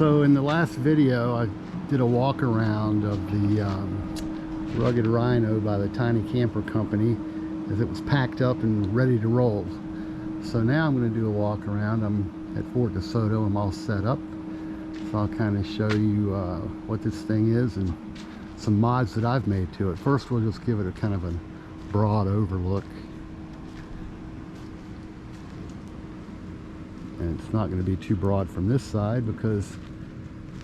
So in the last video I did a walk around of the Rugged Rhino by the Tiny Camper Company as it was packed up and ready to roll. So now I'm going to do a walk around. I'm at Fort DeSoto. I'm all set up, so I'll kind of show you what this thing is and some mods that I've made to it. First we'll just give it a kind of a broad overlook, and it's not going to be too broad from this side because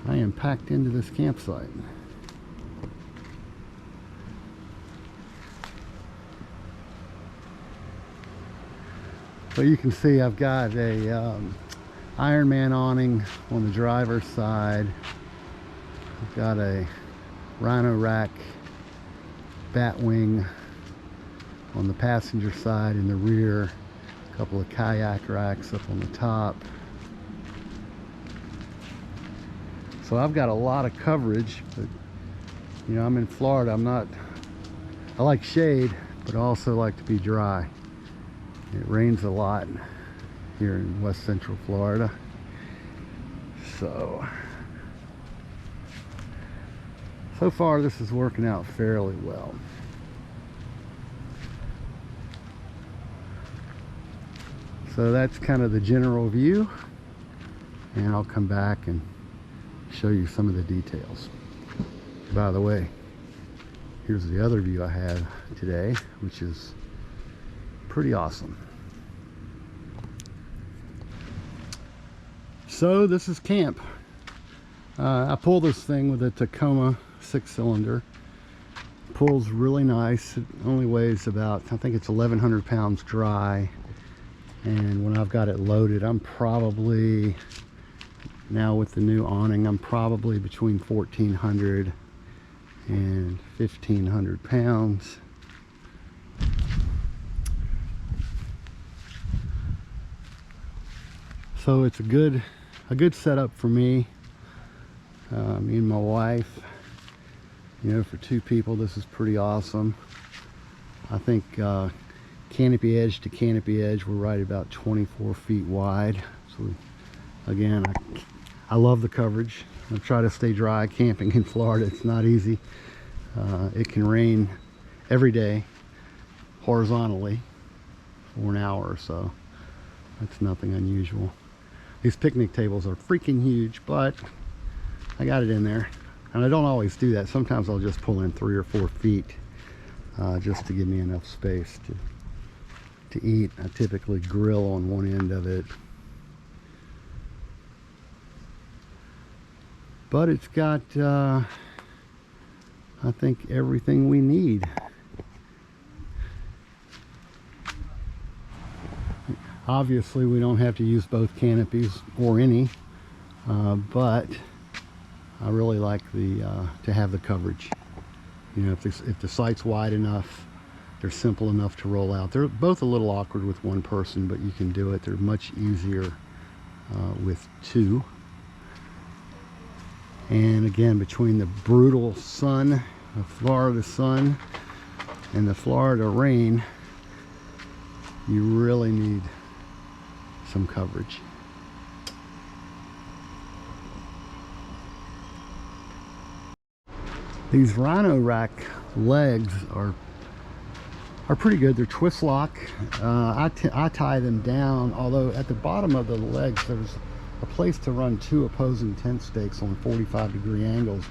I am packed into this campsite. So you can see I've got a Ironman awning on the driver's side. I've got a Rhino rack bat wing on the passenger side in the rear, a couple of kayak racks up on the top. So I've got a lot of coverage, but you know, I'm in Florida. I like shade, but I also like to be dry. It rains a lot here in West Central Florida, so far this is working out fairly well. So that's kind of the general view, and I'll come back and show you some of the details. By the way, here's the other view I had today, which is pretty awesome. So this is camp. I pull this thing with a Tacoma 6-cylinder. Pulls really nice. It only weighs about, I think it's 1,100 pounds dry. And when I've got it loaded, I'm probably, now with the new awning, I'm probably between 1,400 and 1,500 pounds. So it's a good setup for me. Me and my wife, you know, for two people, this is pretty awesome. I think canopy edge to canopy edge, we're right about 24 feet wide. So again, I love the coverage. I try to stay dry. Camping in Florida, it's not easy. It can rain every day horizontally for an hour or so. That's nothing unusual. These picnic tables are freaking huge, but I got it in there. And I don't always do that. Sometimes I'll just pull in 3 or 4 feet just to give me enough space to eat. I typically grill on one end of it. But it's got, I think, everything we need. Obviously, we don't have to use both canopies or any, but I really like to have the coverage. You know, if the site's wide enough, they're simple enough to roll out. They're both a little awkward with one person, but you can do it. They're much easier with two. And again, between the brutal sun, the Florida sun, and the Florida rain, you really need some coverage. These Rhino rack legs are pretty good. They're twist lock. I tie them down, although at the bottom of the legs there's a place to run 2 opposing tent stakes on 45-degree angles,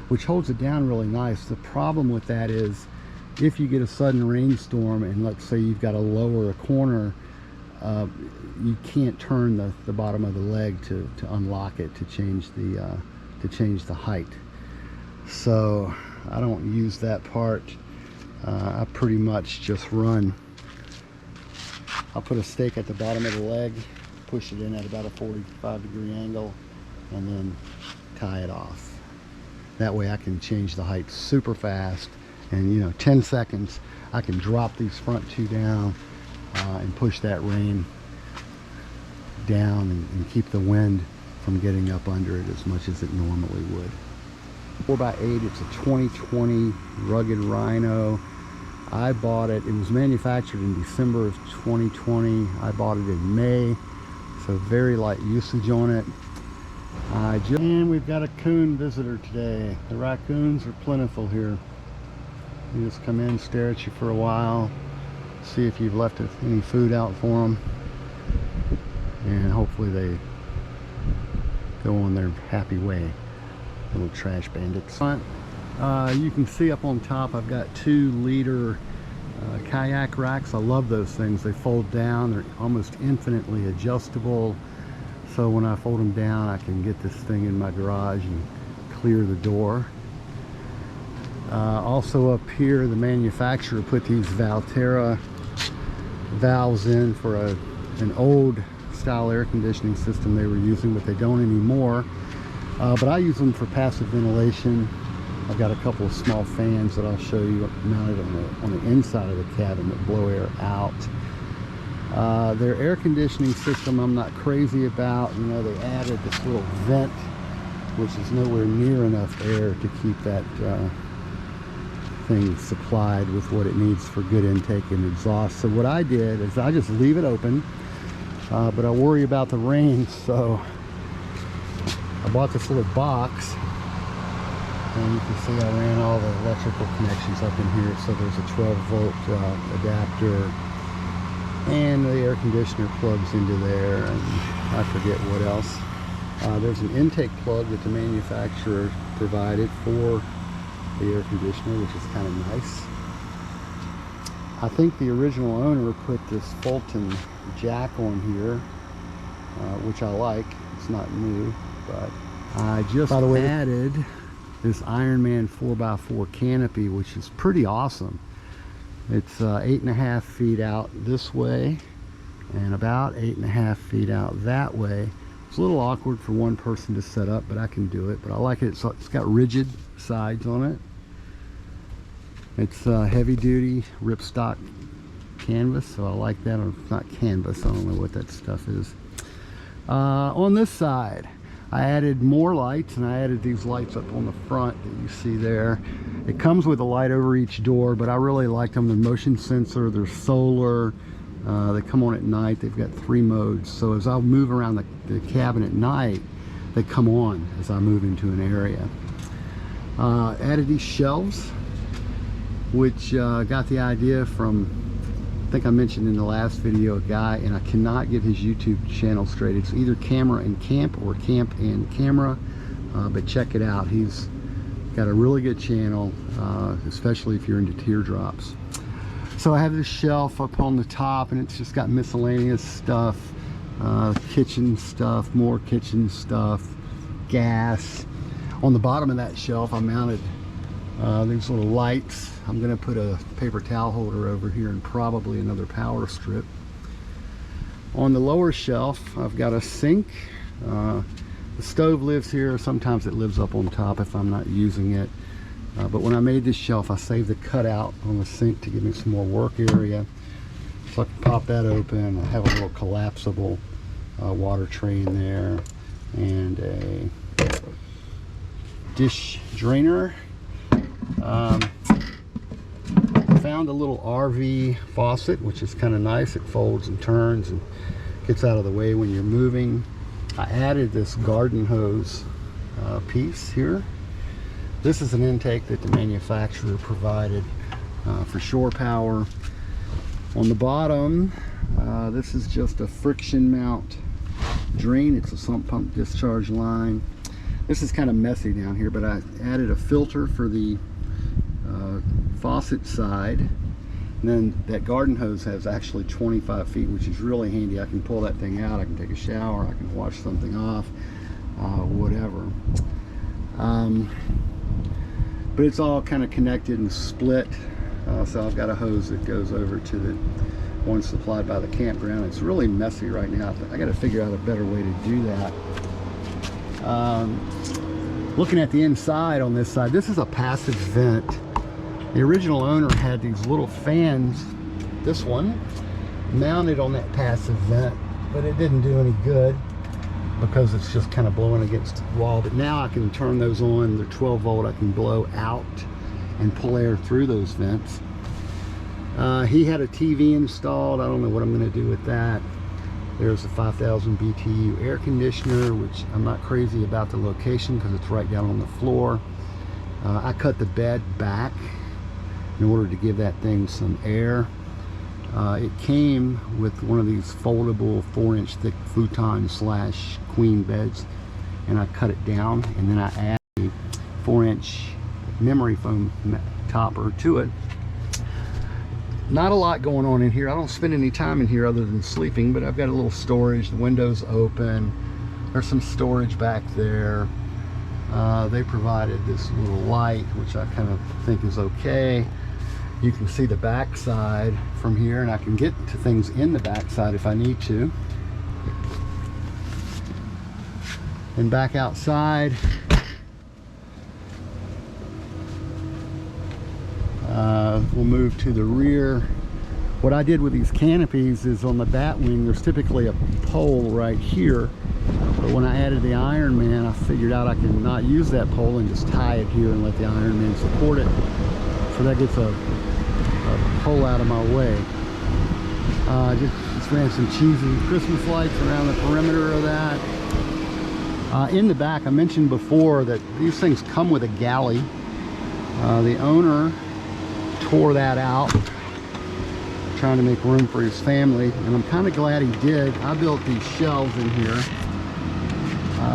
which holds it down really nice. The problem with that is if you get a sudden rainstorm and let's say you've got to lower a corner, you can't turn the bottom of the leg to unlock it to change the height. So I don't use that part. I pretty much just run. I'll put a stake at the bottom of the leg, push it in at about a 45-degree angle, and then tie it off. That way I can change the height super fast, and you know, 10 seconds I can drop these front 2 down and push that rain down and keep the wind from getting up under it as much as it normally would. 4x8, it's a 2020 Rugged Rhino. I bought it, it was manufactured in December of 2020. I bought it in May, so very light usage on it. And we've got a coon visitor today. The raccoons are plentiful here. You just come in, stare at you for a while, see if you've left any food out for them, and hopefully they go on their happy way. Little trash bandits. You can see up on top I've got 2-liter kayak racks. I love those things. They fold down. They're almost infinitely adjustable. So when I fold them down, I can get this thing in my garage and clear the door. Also up here, the manufacturer put these Valterra valves in for an old style air conditioning system they were using, but they don't anymore. But I use them for passive ventilation. I've got a couple of small fans that I'll show you mounted on the inside of the cabin that blow air out. Their air conditioning system I'm not crazy about. You know, they added this little vent, which is nowhere near enough air to keep that thing supplied with what it needs for good intake and exhaust. So what I did is I just leave it open, but I worry about the rain, so I bought this little box, and you can see I ran all the electrical connections up in here. So there's a 12-volt adapter, and the air conditioner plugs into there, and I forget what else. There's an intake plug that the manufacturer provided for the air conditioner, which is kind of nice. I think the original owner put this Fulton jack on here, which I like. It's not new, but I just added this Ironman 4x4 canopy, which is pretty awesome. It's 8.5 feet out this way and about 8.5 feet out that way. It's a little awkward for one person to set up, but I can do it. But I like it. So it's got rigid sides on it. It's heavy duty ripstock canvas, so I like that. Or it's not canvas, I don't know what that stuff is. On this side, I added more lights, and I added these lights up on the front that you see there. It comes with a light over each door, but I really like them. They're motion sensor, they're solar, they come on at night. They've got 3 modes, so as I move around the cabin at night, they come on as I move into an area. Added these shelves, which got the idea from, I think I mentioned in the last video, a guy, and I cannot get his YouTube channel straight. It's either Camera and Camp or Camp and Camera, but check it out. He's got a really good channel, especially if you're into teardrops. So I have this shelf up on the top, and it's just got miscellaneous stuff, kitchen stuff, more kitchen stuff, gas. On the bottom of that shelf I mounted these little lights. I'm going to put a paper towel holder over here and probably another power strip. On the lower shelf I've got a sink. The stove lives here. Sometimes it lives up on top if I'm not using it. But when I made this shelf, I saved the cutout on the sink to give me some more work area. So I can pop that open. I have a little collapsible water tray in there, and a dish drainer. Found a little RV faucet, which is kind of nice. It folds and turns and gets out of the way when you're moving. I added this garden hose piece here. This is an intake that the manufacturer provided for shore power. On the bottom, this is just a friction mount drain. It's a sump pump discharge line. This is kind of messy down here, but I added a filter for the faucet side, and then that garden hose has actually 25 feet, which is really handy. I can pull that thing out, I can take a shower, I can wash something off, whatever. But it's all kind of connected and split, so I've got a hose that goes over to the one supplied by the campground. It's really messy right now. I got to figure out a better way to do that. Looking at the inside on this side, this is a passive vent. The original owner had these little fans, this one, mounted on that passive vent, but it didn't do any good because it's just kind of blowing against the wall. But now I can turn those on. They're 12 volt. I can blow out and pull air through those vents. He had a TV installed. I don't know what I'm going to do with that. There's a 5,000 BTU air conditioner, which I'm not crazy about the location because it's right down on the floor. I cut the bed back in order to give that thing some air. It came with one of these foldable 4-inch thick futon / queen beds, and I cut it down, and then I added a 4-inch memory foam topper to it. Not a lot going on in here. I don't spend any time in here other than sleeping, but I've got a little storage. The window's open. There's some storage back there. They provided this little light, which I kind of think is okay. You can see the backside from here, and I can get to things in the backside if I need to. And back outside, we'll move to the rear. What I did with these canopies is on the bat wing, there's typically a pole right here. But when I added the Iron Man, I figured out I can not use that pole and just tie it here and let the Iron Man support it. So that gets a pole out of my way. Just ran some cheesy Christmas lights around the perimeter of that. In the back, I mentioned before that these things come with a galley. The owner tore that out, trying to make room for his family, and I'm kind of glad he did. I built these shelves in here.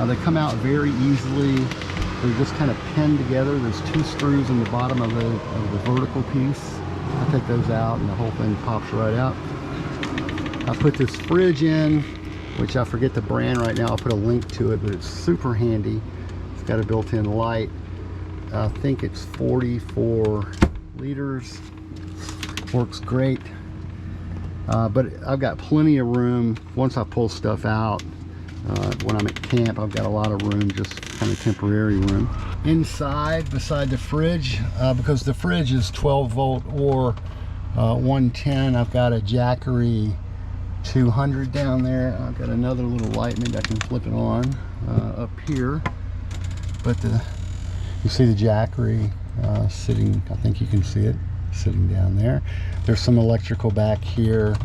They come out very easily. They're just kind of pinned together. There's 2 screws in the bottom of the vertical piece. I take those out and the whole thing pops right out. I put this fridge in, which I forget the brand right now. I'll put a link to it, but it's super handy. It's got a built-in light. I think it's 44 liters. Works great. But I've got plenty of room once I pull stuff out. When I'm at camp, I've got a lot of room, just kind of temporary room. Inside, beside the fridge, because the fridge is 12 volt or 110, I've got a Jackery 200 down there. I've got another little light, maybe I can flip it on up here. But you see the Jackery sitting, I think you can see it, sitting down there. There's some electrical back here,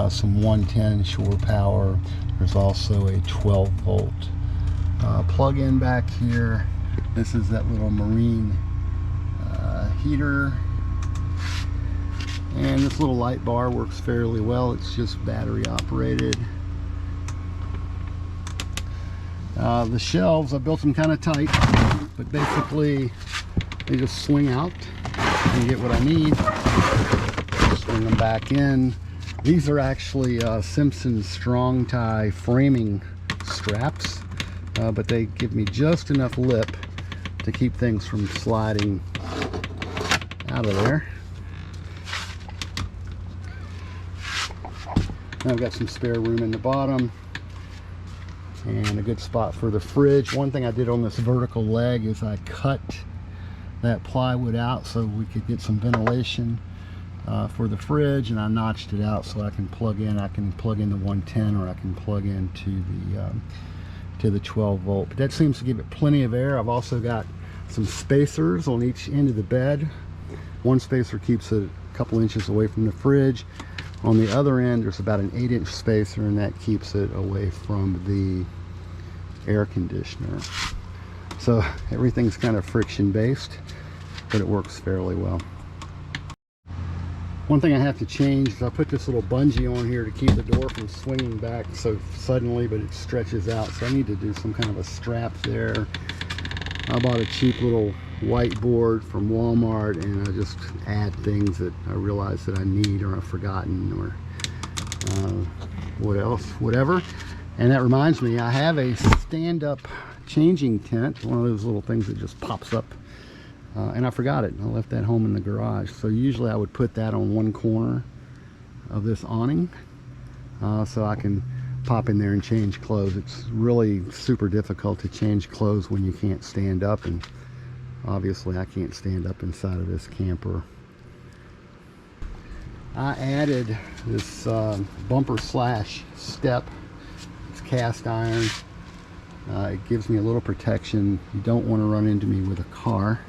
some 110 shore power. There's also a 12 volt plug-in back here. This is that little marine heater. And this little light bar works fairly well. It's just battery operated. The shelves, I built them kind of tight, but basically they just swing out and get what I need. Swing them back in. These are actually Simpson strong tie framing straps, but they give me just enough lip to keep things from sliding out of there. Now I've got some spare room in the bottom and a good spot for the fridge. One thing I did on this vertical leg is I cut that plywood out so we could get some ventilation for the fridge, and I notched it out so I can plug in. I can plug in the 110 or I can plug into the 12 volt. But that seems to give it plenty of air. I've also got some spacers on each end of the bed. One spacer keeps it a couple inches away from the fridge. On the other end, there's about an 8-inch spacer, and that keeps it away from the air conditioner. So everything's kind of friction based, but it works fairly well. One thing I have to change is I put this little bungee on here to keep the door from swinging back so suddenly, but it stretches out. So I need to do some kind of a strap there. I bought a cheap little whiteboard from Walmart, and I just add things that I realize that I need or I've forgotten, or whatever. And that reminds me, I have a stand-up changing tent, one of those little things that just pops up. And I forgot it. I left that home in the garage. So usually I would put that on one corner of this awning so I can pop in there and change clothes. It's really super difficult to change clothes when you can't stand up, and obviously I can't stand up inside of this camper. I added this bumper slash step. It's cast iron. It gives me a little protection. You don't want to run into me with a car.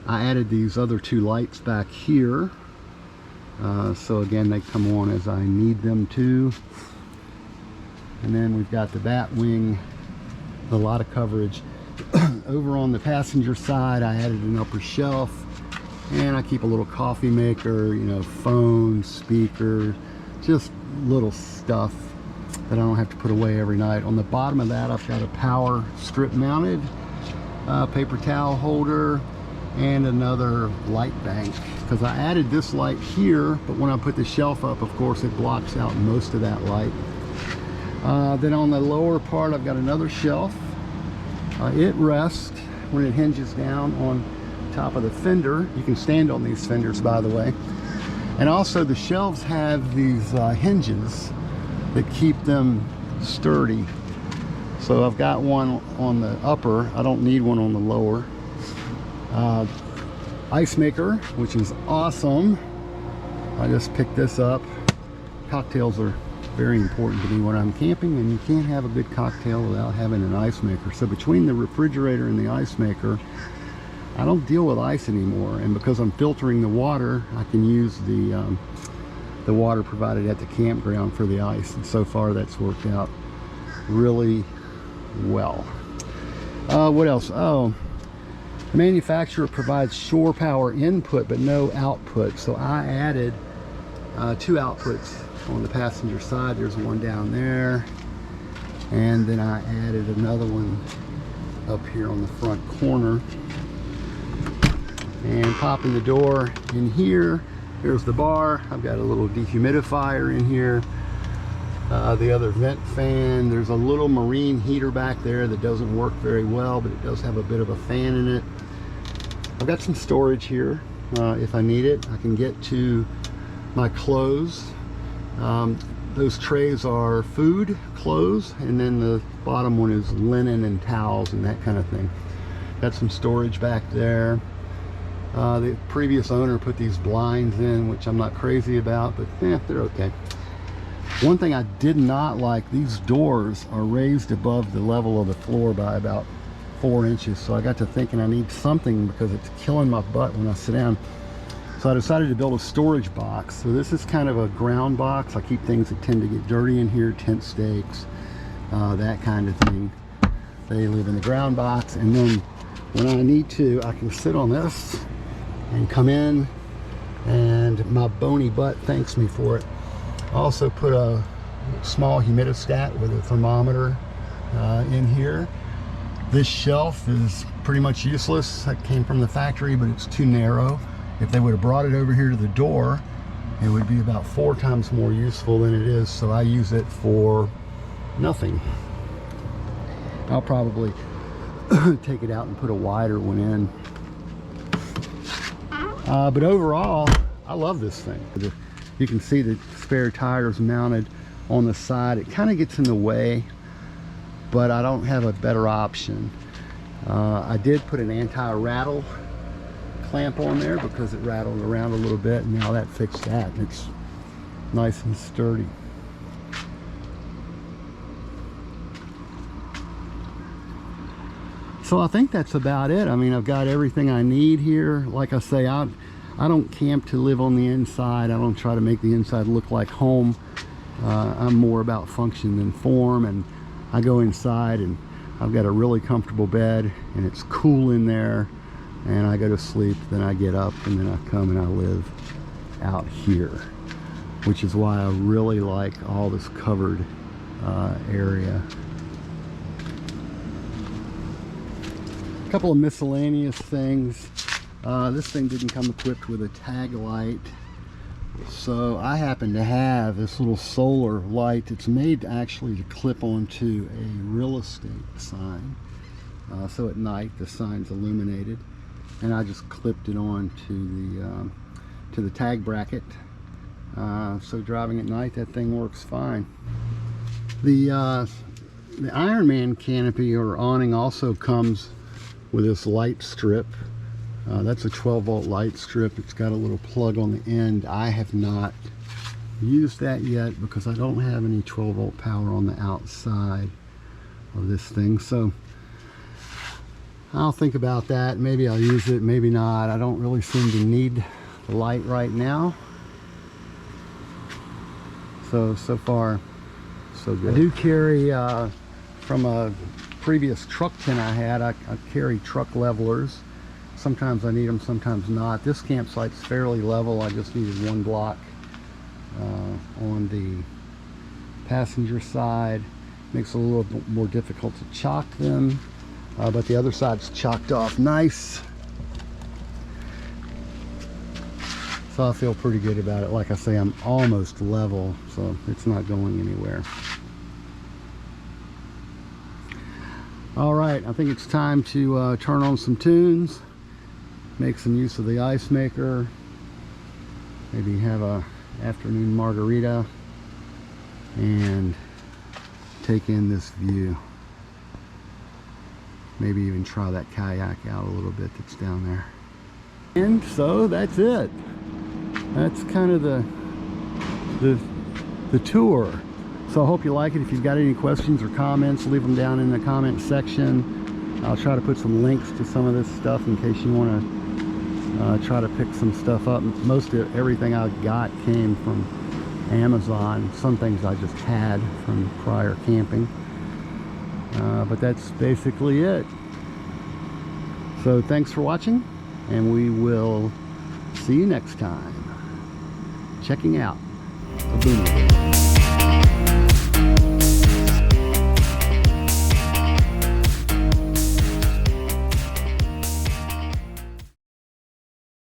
I added these other 2 lights back here. So again, they come on as I need them to. And then we've got the bat wing, a lot of coverage. Over on the passenger side, I added an upper shelf, and I keep a little coffee maker, you know, phone, speaker, just little stuff that I don't have to put away every night. On the bottom of that, I've got a power strip mounted paper towel holder and another light bank, because I added this light here, but when I put the shelf up, of course, it blocks out most of that light. Then on the lower part, I've got another shelf. It rests when it hinges down on top of the fender. You can stand on these fenders, by the way. And also the shelves have these hinges that keep them sturdy. So I've got one on the upper. I don't need one on the lower. Ice maker, which is awesome. I just picked this up. Cocktails are very important to me when I'm camping, and you can't have a good cocktail without having an ice maker. So between the refrigerator and the ice maker, I don't deal with ice anymore, and because I'm filtering the water, I can use the water provided at the campground for the ice, and so far that's worked out really well. What else? Oh, the manufacturer provides shore power input but no output, so I added 2 outputs on the passenger side. There's one down there, and then I added another one up here on the front corner. And popping the door in here, here's the bar. I've got a little dehumidifier in here, the other vent fan. There's a little marine heater back there that doesn't work very well, but it does have a bit of a fan in it. I've got some storage here if I need it. I can get to my clothes. Those trays are food, clothes, and then the bottom one is linen and towels and that kind of thing. Got some storage back there. The previous owner put these blinds in, which I'm not crazy about, but they're okay. One thing I did not like, these doors are raised above the level of the floor by about 4 inches. So I got to thinking I need something, because it's killing my butt when I sit down. So I decided to build a storage box. So this is kind of a ground box. I keep things that tend to get dirty in here, tent stakes, that kind of thing. They live in the ground box. And then when I need to, I can sit on this and come in, and my bony butt thanks me for it. I also put a small humidistat with a thermometer in here. This shelf is pretty much useless. That came from the factory, but it's too narrow. If they would have brought it over here to the door, it would be about 4 times more useful than it is, so I use it for nothing. I'll probably take it out and put a wider one in. But overall, I love this thing. You can see the spare tires mounted on the side. It kind of gets in the way, but I don't have a better option. I did put an anti-rattle clamp on there because it rattled around a little bit, and now that fixed that. It's nice and sturdy. So I think that's about it. I mean, I've got everything I need here. Like I say, I don't camp to live on the inside. I don't try to make the inside look like home. I'm more about function than form, and I go inside and I've got a really comfortable bed, and it's cool in there, and I go to sleep, then I get up, and then I come and I live out here, which is why I really like all this covered area. A couple of miscellaneous things. This thing didn't come equipped with a tag light, so I happen to have this little solar light. It's made actually to clip onto a real estate sign, so at night the sign's illuminated, and I just clipped it on to the tag bracket, so driving at night that thing works fine. The Ironman canopy or awning also comes with this light strip. That's a 12-volt light strip. It's got a little plug on the end. I have not used that yet because I don't have any 12-volt power on the outside of this thing, so I'll think about that. Maybe I'll use it, maybe not. I don't really seem to need the light right now. So far so good. I do carry, from a previous truck tent I had, I carry truck levelers. Sometimes I need them, sometimes not. This campsite's fairly level. I just needed one block on the passenger side. Makes it a little bit more difficult to chalk them, but the other side's chalked off nice. So I feel pretty good about it. Like I say, I'm almost level, so it's not going anywhere. All right, I think it's time to turn on some tunes, make some use of the ice maker, maybe have a afternoon margarita, and take in this view. Maybe even try that kayak out a little bit that's down there. And so that's it. That's kind of the tour. So I hope you like it. If you've got any questions or comments, leave them down in the comment section. I'll try to put some links to some of this stuff in case you want to try to pick some stuff up. Most of everything I got came from Amazon. Some things I just had from prior camping. But that's basically it. So thanks for watching, and we will see you next time. Checking out the Boom.